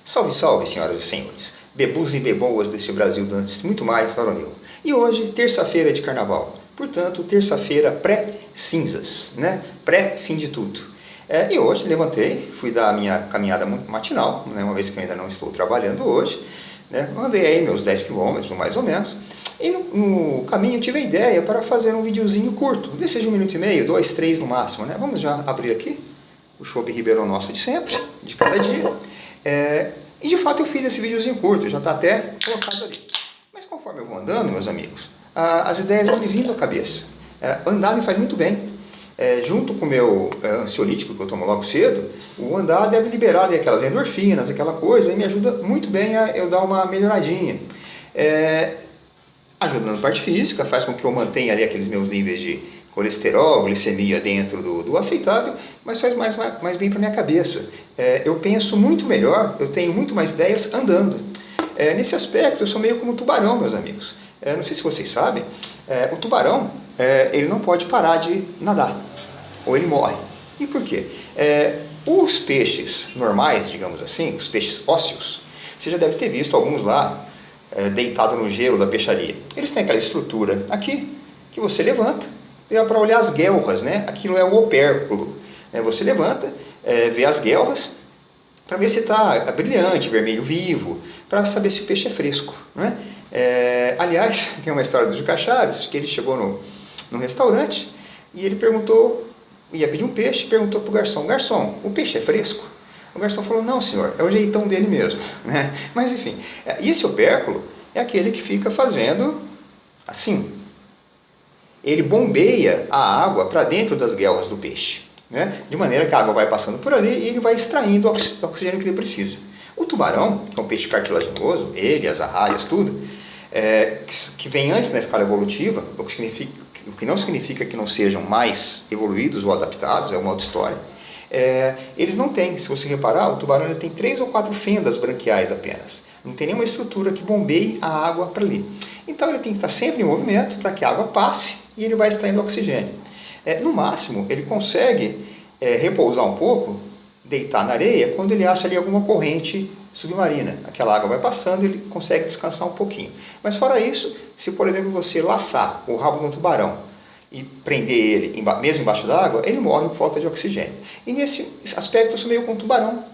Salve, salve, senhoras e senhores, bebus e beboas desse Brasil dantes, muito mais varonil. E hoje, terça-feira de carnaval, portanto, terça-feira pré-cinzas, né? Pré-fim de tudo. E hoje levantei, fui dar a minha caminhada matinal, né? Uma vez que eu ainda não estou trabalhando hoje, né? Andei aí meus 10 quilômetros, mais ou menos, e no caminho tive a ideia para fazer um videozinho curto, desses de 1 minuto e meio, 2, 3 no máximo, né? Vamos já abrir aqui o Chopp Ribeirão nosso de sempre, de cada dia. E de fato eu fiz esse videozinho curto, já está até colocado ali. Mas conforme eu vou andando, meus amigos, as ideias vão me vindo à cabeça. Andar me faz muito bem. Junto com o meu ansiolítico que eu tomo logo cedo, o andar deve liberar ali aquelas endorfinas, aquela coisa, e me ajuda muito bem a eu dar uma melhoradinha. Ajuda na parte física, faz com que eu mantenha ali aqueles meus níveis de colesterol, glicemia dentro do aceitável, mas faz mais bem para minha cabeça. Eu penso muito melhor, eu tenho muito mais ideias andando. Nesse aspecto, eu sou meio como um tubarão, meus amigos. Não sei se vocês sabem, o tubarão, ele não pode parar de nadar, ou ele morre. E por quê? Os peixes normais, digamos assim, os peixes ósseos, você já deve ter visto alguns lá, deitado no gelo da peixaria. Eles têm aquela estrutura aqui, que você levanta, para olhar as guelras, né? Aquilo é o opérculo. Você levanta, vê as guelras, para ver se está brilhante, vermelho vivo, para saber se o peixe é fresco. Né? Aliás, tem uma história do Juca Chaves, que ele chegou no restaurante e ele perguntou, ia pedir um peixe, perguntou para o garçom: garçom, o peixe é fresco? O garçom falou: não, senhor, é o jeitão dele mesmo. Né? Mas enfim, e esse opérculo é aquele que fica fazendo assim. Ele bombeia a água para dentro das guelras do peixe, né? De maneira que a água vai passando por ali e ele vai extraindo o oxigênio que ele precisa. O tubarão, que é um peixe cartilaginoso, ele, as arraias, tudo, que vem antes na escala evolutiva, o que não significa que não sejam mais evoluídos ou adaptados, é uma outra história. Eles não têm, se você reparar, o tubarão ele tem 3 ou 4 fendas branquiais apenas. Não tem nenhuma estrutura que bombeie a água para ali. Então ele tem que estar sempre em movimento para que a água passe e ele vai extraindo oxigênio. No máximo, ele consegue repousar um pouco, deitar na areia, quando ele acha ali alguma corrente submarina. Aquela água vai passando e ele consegue descansar um pouquinho. Mas fora isso, se por exemplo você laçar o rabo do tubarão e prender ele mesmo embaixo d'água, ele morre por falta de oxigênio. E nesse aspecto eu sou meio com tubarão.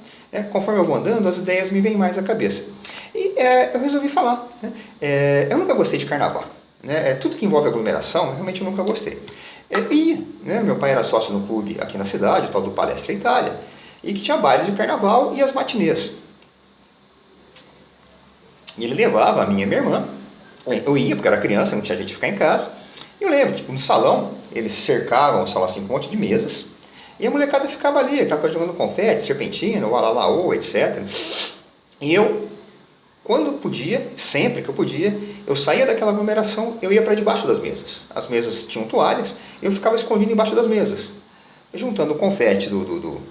Conforme eu vou andando, as ideias me vêm mais à cabeça. E eu resolvi falar. Eu nunca gostei de carnaval. Tudo que envolve aglomeração, realmente eu nunca gostei. Meu pai era sócio no clube aqui na cidade, o tal do Palestra Itália, e que tinha bailes de carnaval e as matinês. E ele levava a minha e minha irmã. Eu ia, porque era criança, não tinha jeito de ficar em casa. E eu lembro, no salão, eles cercavam o salão assim, com um monte de mesas. E a molecada ficava ali, aquela coisa jogando confete, serpentina, o alalaô, etc. E eu, quando podia, sempre que eu podia, eu saía daquela aglomeração, eu ia para debaixo das mesas. As mesas tinham toalhas, e eu ficava escondido embaixo das mesas. Juntando o confete do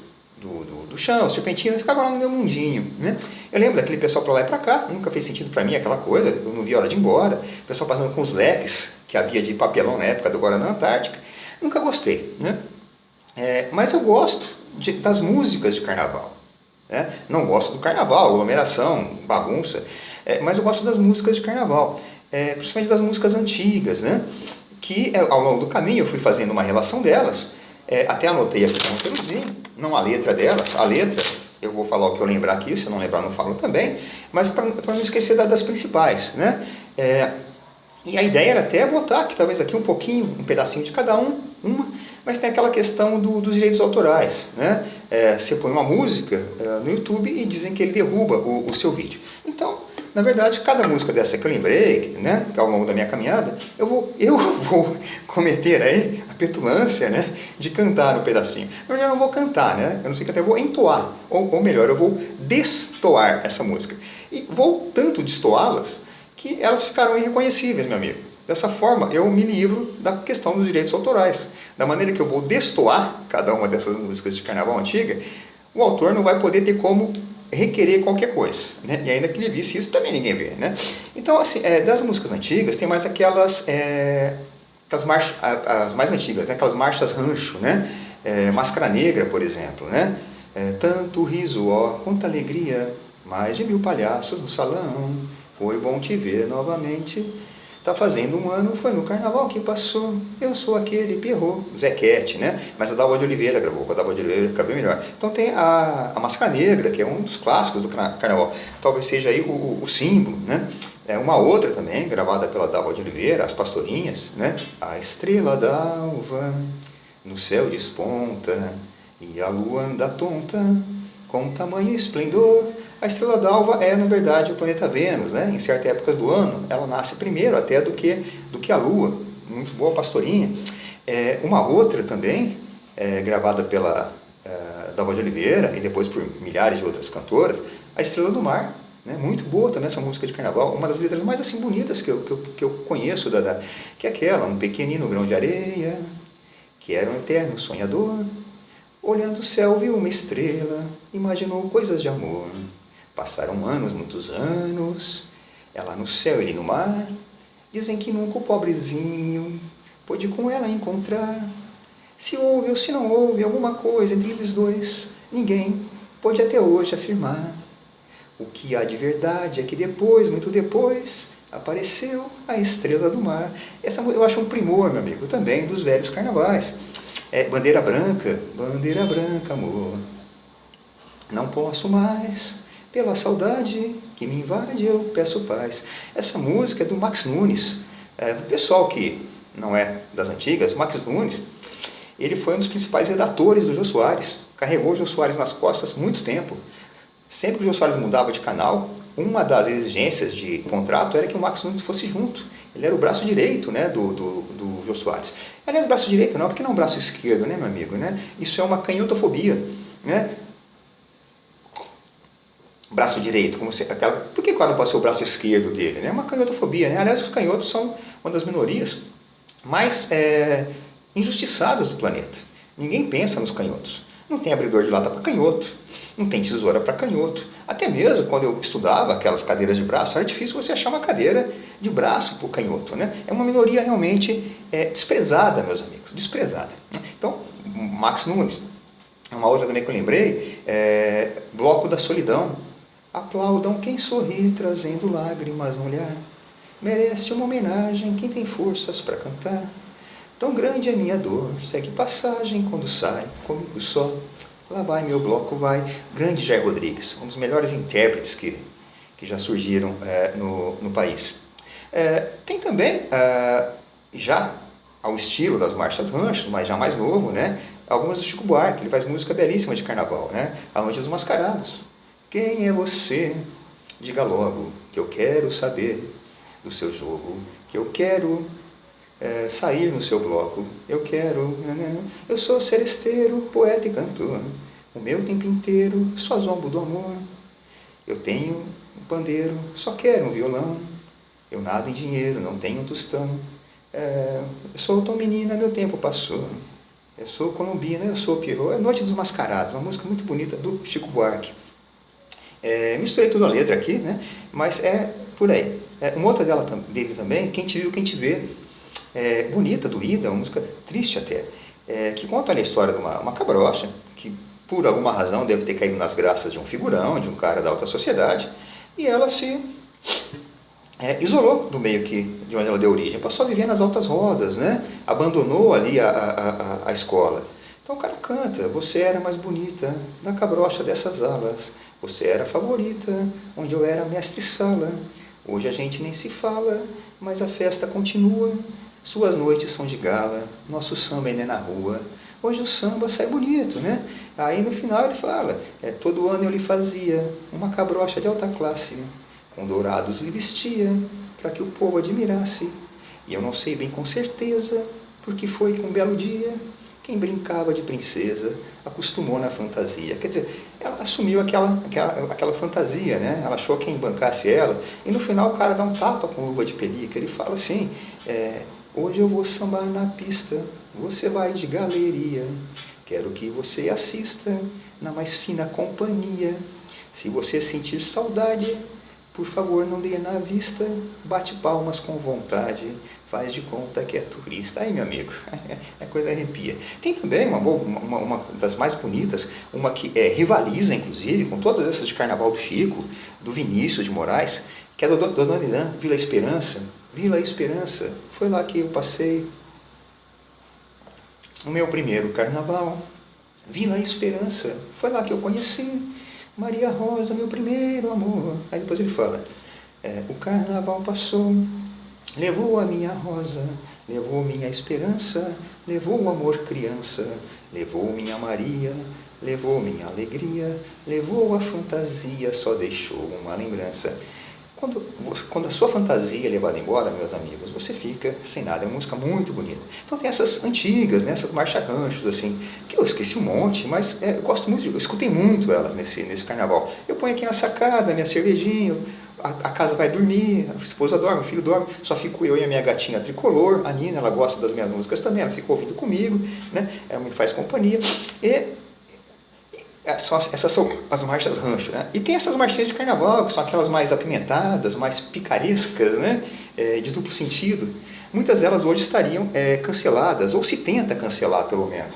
chão, serpentina, ficava lá no meu mundinho. Né? Eu lembro daquele pessoal para lá e para cá, nunca fez sentido para mim aquela coisa, eu não via a hora de ir embora. O pessoal passando com os leques, que havia de papelão na época do Guaraná Antártica. Nunca gostei. Né? Mas eu gosto das músicas de carnaval. Não gosto do carnaval, aglomeração, bagunça, mas eu gosto das músicas de carnaval, principalmente das músicas antigas, né? Que ao longo do caminho eu fui fazendo uma relação delas, até anotei aqui um roteirozinho, não a letra delas, a letra eu vou falar o que eu lembrar aqui, se eu não lembrar não falo também, mas para não esquecer das principais, né? E a ideia era até botar aqui, talvez aqui um pouquinho, um pedacinho de cada uma, mas tem aquela questão dos direitos autorais. Né? Você põe uma música no YouTube e dizem que ele derruba o seu vídeo. Então, na verdade, cada música dessa que eu lembrei, né, ao longo da minha caminhada, eu vou cometer aí a petulância, né, de cantar um pedacinho. Na verdade, eu não vou cantar, né? Eu não sei que até vou entoar, ou melhor, eu vou destoar essa música. E vou tanto destoá-las que elas ficaram irreconhecíveis, meu amigo. Dessa forma, eu me livro da questão dos direitos autorais. Da maneira que eu vou destoar cada uma dessas músicas de carnaval antiga, o autor não vai poder ter como requerer qualquer coisa. Né? E ainda que ele visse isso, também ninguém vê. Né? Então, assim, das músicas antigas, tem mais aquelas marchas, as mais antigas, né? Aquelas marchas rancho, né? Máscara Negra, por exemplo. Né? Tanto riso, ó, quanta alegria, mais de 1000 palhaços no salão, foi bom te ver novamente. Tá fazendo um ano, foi no carnaval que passou, eu sou aquele Pierrot, Zequete, né? Mas a Dalva de Oliveira gravou, com a Dalva de Oliveira fica bem melhor. Então tem a Máscara Negra, que é um dos clássicos do carnaval, talvez seja aí o símbolo, né? É uma outra também, gravada pela Dalva de Oliveira, As Pastorinhas, né? A estrela d'alva no céu desponta, e a lua anda tonta, com tamanho esplendor. A estrela d'alva é, na verdade, o planeta Vênus, né? Em certas épocas do ano, ela nasce primeiro até do que a Lua. Muito boa, Pastorinha. Uma outra também, gravada pela Dalva de Oliveira e depois por milhares de outras cantoras, A Estrela do Mar. Né? Muito boa também essa música de carnaval. Uma das letras mais assim bonitas que eu conheço, que é aquela, um pequenino grão de areia, que era um eterno sonhador. Olhando o céu viu uma estrela, imaginou coisas de amor. Passaram anos, muitos anos, ela no céu, ele no mar. Dizem que nunca o pobrezinho pôde com ela encontrar. Se houve ou se não houve alguma coisa entre eles dois, ninguém pôde até hoje afirmar. O que há de verdade é que depois, muito depois, apareceu a estrela do mar. Essa eu acho um primor, meu amigo, também dos velhos carnavais. Bandeira branca, amor. Não posso mais, pela saudade que me invade, eu peço paz. Essa música é do Max Nunes. O pessoal que não é das antigas, o Max Nunes, ele foi um dos principais redatores do Jô Soares. Carregou o Jô Soares nas costas muito tempo. Sempre que o Jô Soares mudava de canal, uma das exigências de contrato era que o Max Nunes fosse junto. Ele era o braço direito, né, do Jô Soares. Aliás, braço direito não, porque não é o braço esquerdo, né, meu amigo? Né? Isso é uma canhotofobia. Né? Braço direito, por que não pode ser o braço esquerdo dele? É, né? Uma canhotofobia. Né? Aliás, os canhotos são uma das minorias mais injustiçadas do planeta. Ninguém pensa nos canhotos. Não tem abridor de lata para canhoto, não tem tesoura para canhoto. Até mesmo quando eu estudava aquelas cadeiras de braço, era difícil você achar uma cadeira de braço para o canhoto. Né? É uma minoria realmente desprezada, meus amigos, desprezada. Então, Max Nunes. Uma outra também que eu lembrei, Bloco da Solidão. Aplaudam quem sorri, trazendo lágrimas no olhar. Merece uma homenagem quem tem forças para cantar. Tão grande é minha dor, segue passagem quando sai, comigo só. Lá vai meu bloco, vai. Grande Jair Rodrigues, um dos melhores intérpretes que já surgiram no país. Tem também, já ao estilo das marchas ranchos, mas já mais novo, né? Algumas do Chico Buarque, ele faz música belíssima de carnaval, né? A Noite dos Mascarados. Quem é você? Diga logo, que eu quero saber do seu jogo, que eu quero sair no seu bloco, eu sou seresteiro, poeta e cantor, o meu tempo inteiro só zombo do amor, eu tenho um pandeiro, só quero um violão, eu nado em dinheiro, não tenho um tostão, eu sou tão menina, meu tempo passou, eu sou colombina, eu sou Pierrot. É Noite dos Mascarados, uma música muito bonita do Chico Buarque. Misturei tudo a letra aqui, né? Mas é por aí. Uma outra dele também, Quem Te Viu, Quem Te Vê. Bonita, doída, uma música triste até, que conta ali a história de uma cabrocha, que por alguma razão deve ter caído nas graças de um figurão, de um cara da alta sociedade, e ela se isolou do meio de onde ela deu origem, passou a viver nas altas rodas, né? Abandonou ali a escola. Então o cara canta, você era mais bonita na cabrocha dessas alas, você era a favorita, onde eu era mestre-sala, hoje a gente nem se fala, mas a festa continua, suas noites são de gala, nosso samba ainda é na rua, hoje o samba sai bonito, né? Aí no final ele fala, todo ano eu lhe fazia uma cabrocha de alta classe, né? Com dourados lhe vestia, para que o povo admirasse. E eu não sei bem com certeza, porque foi que um belo dia, quem brincava de princesa acostumou na fantasia. Quer dizer, ela assumiu aquela fantasia, né? Ela achou quem bancasse ela, e no final o cara dá um tapa com luva de pelica. Ele fala assim, hoje eu vou sambar na pista, você vai de galeria, quero que você assista na mais fina companhia. Se você sentir saudade, Por favor, não dê na vista, bate palmas com vontade, faz de conta que é turista. Aí, meu amigo, a coisa arrepia. Tem também uma das mais bonitas, uma que rivaliza, inclusive, com todas essas de Carnaval do Chico, do Vinícius de Moraes, que é do Dona Irã, Vila Esperança. Vila Esperança, foi lá que eu passei o meu primeiro carnaval. Vila Esperança, foi lá que eu conheci Maria Rosa, meu primeiro amor. Aí depois ele fala, o carnaval passou, levou a minha rosa, levou minha esperança, levou o amor criança, levou minha Maria, levou minha alegria, levou a fantasia, só deixou uma lembrança. Quando a sua fantasia é levada embora, meus amigos, você fica sem nada. É uma música muito bonita. Então tem essas antigas, né, essas marcha-ranchos, assim, que eu esqueci um monte, mas eu gosto muito, eu escutei muito elas nesse carnaval. Eu ponho aqui na sacada, minha cervejinha, a casa vai dormir, a esposa dorme, o filho dorme, só fico eu e a minha gatinha tricolor, a Nina, ela gosta das minhas músicas também, ela fica ouvindo comigo, né, ela me faz companhia, essas são as marchas rancho, né? E tem essas marchinhas de carnaval, que são aquelas mais apimentadas, mais picarescas, né? De duplo sentido. Muitas delas hoje estariam canceladas, ou se tenta cancelar, pelo menos.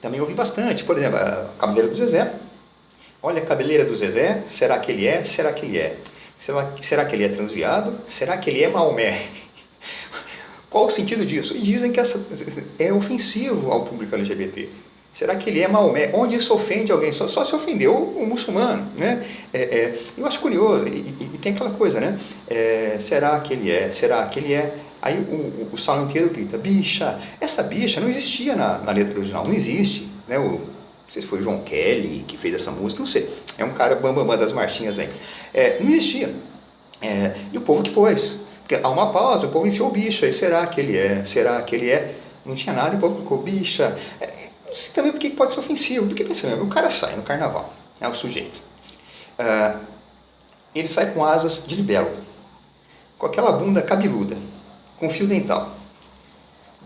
Também ouvi bastante, por exemplo, a Cabeleira do Zezé. Olha a cabeleira do Zezé, será que ele é? Será que ele é? Será que ele é transviado? Será que ele é Maomé? Qual o sentido disso? E dizem que é ofensivo ao público LGBT. Será que ele é Maomé? Onde isso ofende alguém? Só se ofendeu o muçulmano, né? Eu acho curioso, e tem aquela coisa, né? Será que ele é? Será que ele é? Aí o salmo inteiro grita, bicha. Essa bicha não existia na letra original, não existe, né? Não sei se foi o João Kelly que fez essa música, não sei. É um cara bambambam das marchinhas aí. Não existia. E o povo que pôs. Porque há uma pausa, o povo enfiou bicha. E será que ele é? Será que ele é? Não tinha nada, e o povo colocou bicha. Não sei também porque pode ser ofensivo. Porque pensa mesmo, o cara sai no carnaval, o sujeito. Ele sai com asas de libélula, com aquela bunda cabeluda, com fio dental.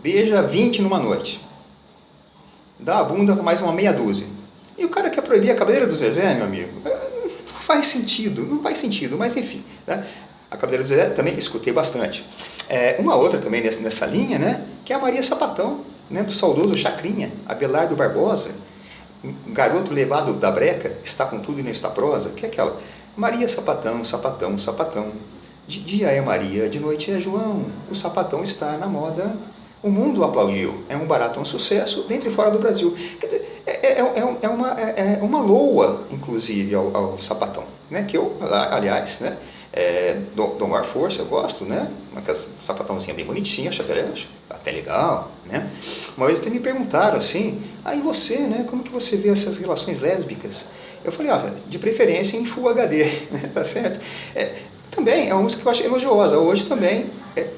Beija 20 numa noite. Dá a bunda para mais uma meia dúzia. E o cara quer proibir a cabeleira do Zezé, meu amigo? Não faz sentido, mas enfim. Né? A cabeleira do Zezé também escutei bastante. Uma outra também nessa linha, né? Que é a Maria Sapatão, né? Do saudoso Chacrinha, Abelardo Barbosa. Garoto levado da breca, está com tudo e não está prosa. Que é aquela? Maria Sapatão, sapatão, sapatão. De dia é Maria, de noite é João. O sapatão está na moda. O mundo aplaudiu. É um barato, um sucesso, dentro e fora do Brasil. Quer dizer, é uma loa, inclusive, ao sapatão. Né? Que eu, aliás, né? Dou maior força, eu gosto, né? Uma sapatãozinha bem bonitinha, acho até legal, né? Uma vez até me perguntaram assim, e você, né? Como que você vê essas relações lésbicas? Eu falei, de preferência em Full HD, né? Tá certo? Também é uma música que eu acho elogiosa. Hoje também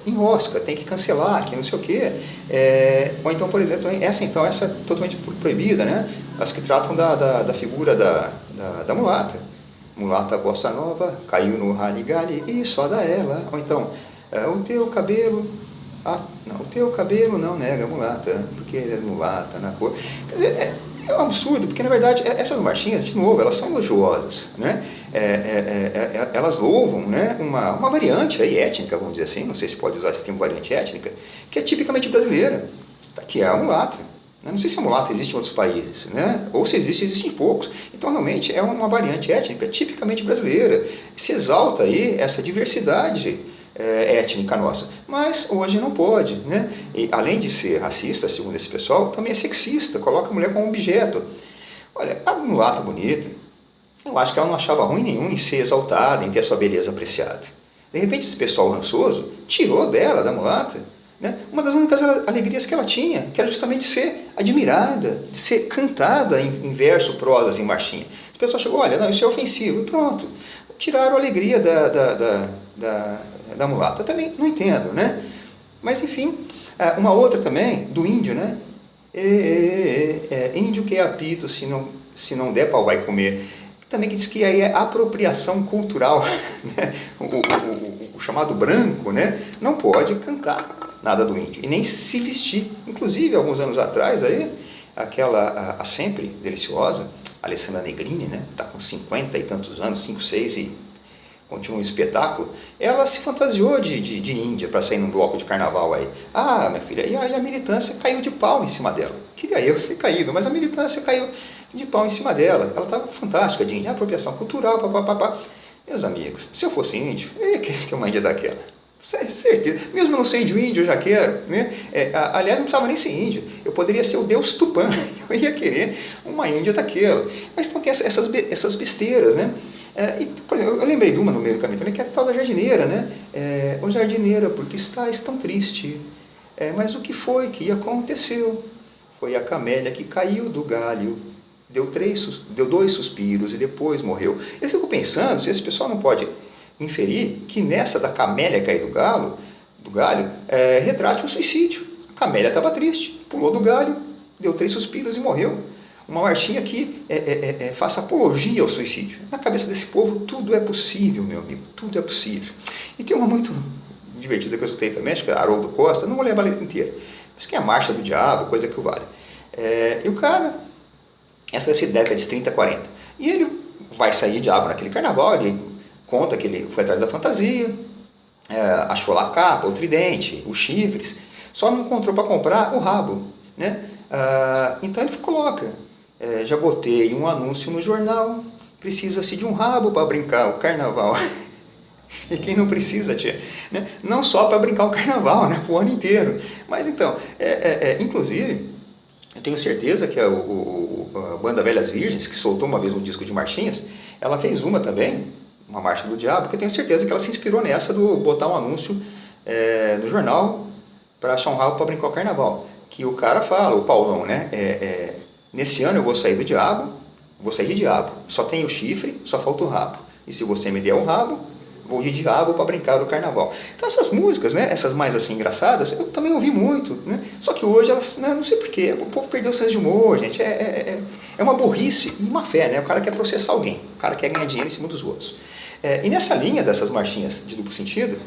enrosca, tem que cancelar, que não sei o quê. Ou então, por exemplo, essa é totalmente proibida, né? As que tratam da figura da mulata. Mulata bossa nova, caiu no rally-gally e só dá ela. Ou então, o teu cabelo não nega mulata, porque é mulata na cor. Quer dizer, é um absurdo, porque na verdade essas marchinhas, de novo, elas são elogiosas, né? Elas louvam, né, uma variante aí étnica, vamos dizer assim, não sei se pode usar esse termo variante étnica, que é tipicamente brasileira, que é a mulata. Não sei se a mulata existe em outros países, né? Ou se existe em poucos. Então, realmente, é uma variante étnica tipicamente brasileira. Se exalta aí essa diversidade étnica nossa. Mas hoje não pode, né? E, além de ser racista, segundo esse pessoal, também é sexista, coloca a mulher como objeto. Olha, a mulata bonita, eu acho que ela não achava ruim nenhum em ser exaltada, em ter a sua beleza apreciada. De repente, esse pessoal rançoso tirou dela, da mulata, né, uma das únicas alegrias que ela tinha, que era justamente ser admirada, de ser cantada em verso, prosas, em marchinha. O pessoal chegou, olha, não, isso é ofensivo, e pronto. Tiraram a alegria da mulata. Eu também não entendo, né? Mas, enfim, uma outra também, do índio, né? Índio que é apito, se não der pau vai comer. Também que diz que aí é apropriação cultural, né? O chamado branco, né? Não pode cantar nada do índio, e nem se vestir. Inclusive, alguns anos atrás, aí, a sempre deliciosa, Alessandra Negrini, né? Está com 50 e tantos anos, 5, 6, e tinha um espetáculo, ela se fantasiou de índia para sair num bloco de carnaval aí. Ah, minha filha, e aí a militância caiu de pau em cima dela. Queria eu ter caído, mas a militância caiu de pau em cima dela. Ela estava fantástica de índia, apropriação cultural, papapá. Meus amigos, se eu fosse índio, eu ia querer ter uma índia daquela. Certeza. Mesmo não sendo índio, eu já quero. Né? Aliás, não precisava nem ser índio. Eu poderia ser o Deus Tupã. Eu ia querer uma índia daquela. Mas então tem essas besteiras, né? Por exemplo, eu lembrei de uma no meio do caminho também, que é a tal da jardineira, né? Ô jardineira, por que estás tão triste? Mas o que foi que aconteceu? Foi a camélia que caiu do galho. Deu 2 suspiros e depois morreu. Eu fico pensando se esse pessoal não pode inferir que nessa da camélia cair do galho, retrate um suicídio. A camélia estava triste, pulou do galho, deu 3 suspiros e morreu. Uma marchinha que faça apologia ao suicídio. Na cabeça desse povo tudo é possível, meu amigo, tudo é possível. E tem uma muito divertida que eu escutei também, acho que é Haroldo Costa, não vou ler a letra inteira, mas que é a Marcha do Diabo, coisa que o vale. E o cara, essa deve ser década de 30, 40, e ele vai sair diabo naquele carnaval, ele conta que ele foi atrás da fantasia, achou lá a capa, o tridente, os chifres, só não encontrou para comprar o rabo, né? Então ele coloca, já botei um anúncio no jornal, precisa-se de um rabo para brincar o carnaval. E quem não precisa, tia? Né? Não só para brincar o carnaval, né? O ano inteiro. Mas então, inclusive, eu tenho certeza que a banda Velhas Virgens, que soltou uma vez um disco de marchinhas, ela fez uma também, uma Marcha do Diabo, que eu tenho certeza que ela se inspirou nessa do botar um anúncio no jornal para achar um rabo para brincar o carnaval. Que o cara fala, o Paulão, né? Nesse ano eu vou sair do diabo, vou sair de diabo. Só tem o chifre, só falta o rabo. E se você me der o rabo, vou de diabo para brincar do carnaval. Então essas músicas, né, essas mais assim engraçadas, eu também ouvi muito, né? Só que hoje elas, né, não sei porquê, o povo perdeu o senso de humor, gente. É uma burrice e uma fé, né? O cara quer processar alguém, o cara quer ganhar dinheiro em cima dos outros. E nessa linha dessas marchinhas de duplo sentido,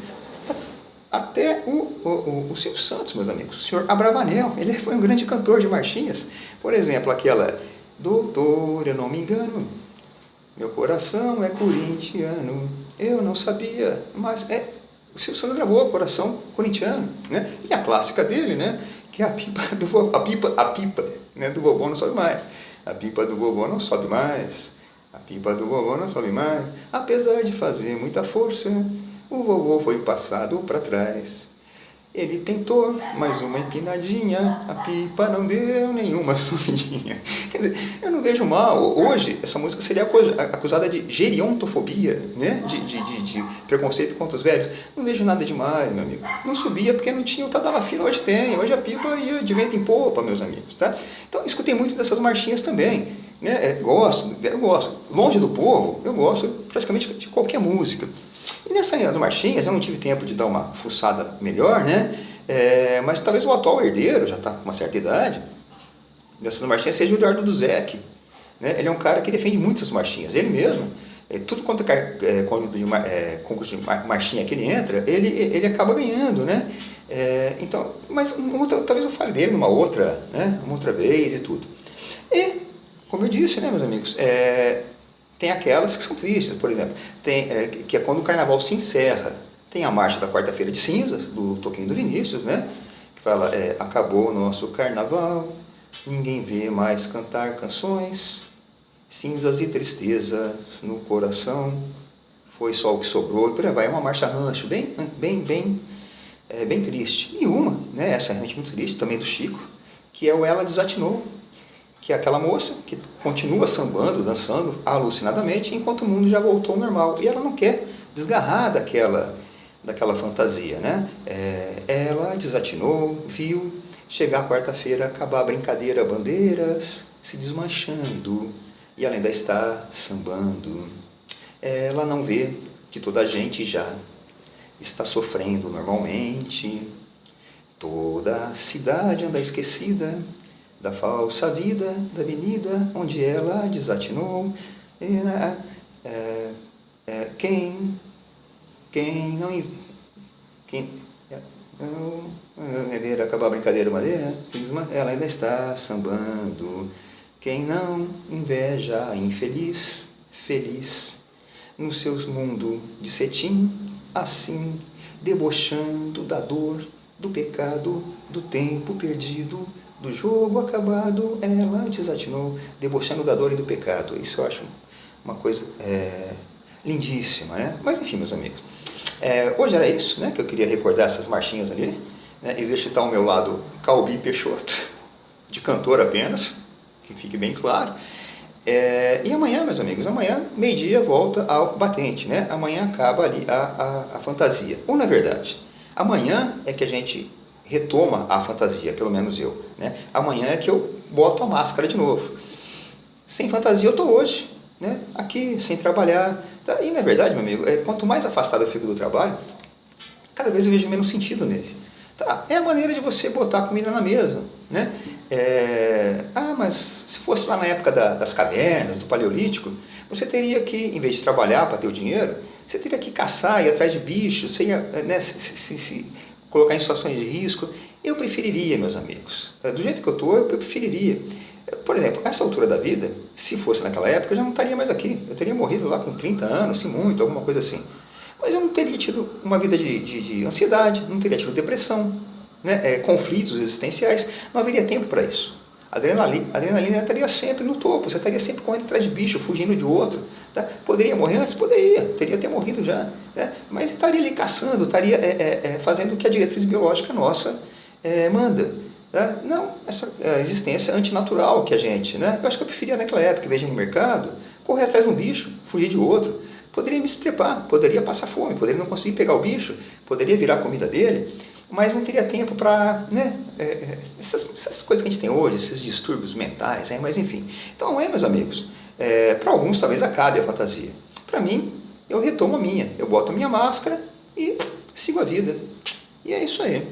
até o Silvio Santos, meus amigos, o senhor Abravanel, ele foi um grande cantor de marchinhas. Por exemplo, aquela Doutor, eu não me engano, meu coração é corintiano, eu não sabia, mas o Silvio Santos gravou Coração Corintiano, né? E a clássica dele, né? Que é a pipa, né, do vovô não sobe mais. A pipa do vovô não sobe mais. A pipa do vovô não sobe mais. Apesar de fazer muita força, o vovô foi passado para trás. Ele tentou mais uma empinadinha, a pipa não deu nenhuma subidinha. Quer dizer, eu não vejo mal. Hoje, essa música seria acusada de geriontofobia, né? de preconceito contra os velhos. Não vejo nada demais, meu amigo. Não subia porque não tinha o Tadalafila, hoje tem. Hoje a pipa ia de vento em popa, meus amigos. Tá? Então, escutei muito dessas marchinhas também. Né? Eu gosto. Longe do povo, eu gosto praticamente de qualquer música. E nessas marchinhas eu não tive tempo de dar uma fuçada melhor, né? Mas talvez o atual herdeiro, já está com uma certa idade, dessas marchinhas seja o Eduardo Duzec, né? Ele é um cara que defende muito essas marchinhas. Ele mesmo, tudo quanto concurso de marchinha que ele entra, ele acaba ganhando, né? Então, mas talvez eu fale dele numa outra, né? Uma outra vez e tudo. E, como eu disse, né, meus amigos, tem aquelas que são tristes, por exemplo, que é quando o carnaval se encerra. Tem a marcha da quarta-feira de cinzas, do Toquinho do Vinícius, né? Que fala, acabou o nosso carnaval, ninguém vê mais cantar canções, cinzas e tristezas no coração, foi só o que sobrou, e por aí vai. É uma marcha rancho, bem triste. E uma, né, essa é realmente muito triste, também do Chico, que é o Ela Desatinou, que é aquela moça que continua sambando, dançando alucinadamente, enquanto o mundo já voltou ao normal. E ela não quer desgarrar daquela fantasia, né? Ela desatinou, viu chegar quarta-feira, acabar a brincadeira, bandeiras se desmanchando, e ela ainda está sambando. Ela não vê que toda a gente já está sofrendo normalmente, toda a cidade anda esquecida da falsa vida, da avenida onde ela desatinou. Quem não acabar a brincadeira maneira, ela ainda está sambando. Quem não inveja a infeliz, feliz, no seu mundo de cetim, assim, debochando da dor, do pecado, do tempo perdido, do jogo acabado, ela desatinou, debochando da dor e do pecado. Isso eu acho uma coisa lindíssima, né? Mas enfim, meus amigos, hoje era isso, né, que eu queria recordar essas marchinhas ali, né, exercitar o meu lado Calbi Peixoto, de cantor apenas, que fique bem claro. E amanhã, meus amigos, amanhã, meio-dia, volta ao batente, né? Amanhã acaba ali a fantasia. Ou, na verdade, amanhã é que a gente retoma a fantasia, pelo menos eu, né? Amanhã é que eu boto a máscara de novo. Sem fantasia eu estou hoje, né? Aqui, sem trabalhar. Tá? E, na verdade, meu amigo, quanto mais afastado eu fico do trabalho, cada vez eu vejo menos sentido nele. Tá, é a maneira de você botar comida na mesa, né? Mas se fosse lá na época das cavernas, do Paleolítico, você teria que, em vez de trabalhar para ter o dinheiro, você teria que caçar, ir atrás de bichos, você ia, né, se colocar em situações de risco. Eu preferiria, meus amigos, do jeito que eu estou, eu preferiria. Por exemplo, essa altura da vida, se fosse naquela época, eu já não estaria mais aqui. Eu teria morrido lá com 30 anos, se muito, alguma coisa assim. Mas eu não teria tido uma vida de ansiedade, não teria tido depressão, né? Conflitos existenciais, não haveria tempo para isso. A adrenalina estaria sempre no topo, você estaria sempre correndo atrás de bicho, fugindo de outro. Tá? Poderia morrer antes? Poderia, teria até morrido já. Né? Mas estaria ali caçando, estaria fazendo o que a diretriz biológica nossa manda. Tá? Não essa existência antinatural que a gente... Né? Eu acho que eu preferia naquela época, em vez de ir no mercado, correr atrás de um bicho, fugir de outro. Poderia me estrepar, poderia passar fome, poderia não conseguir pegar o bicho, poderia virar a comida dele, mas não teria tempo para, né, essas coisas que a gente tem hoje, esses distúrbios mentais, mas enfim. Então, meus amigos, para alguns talvez acabe a fantasia. Para mim, eu retomo a minha, eu boto a minha máscara e sigo a vida. E é isso aí.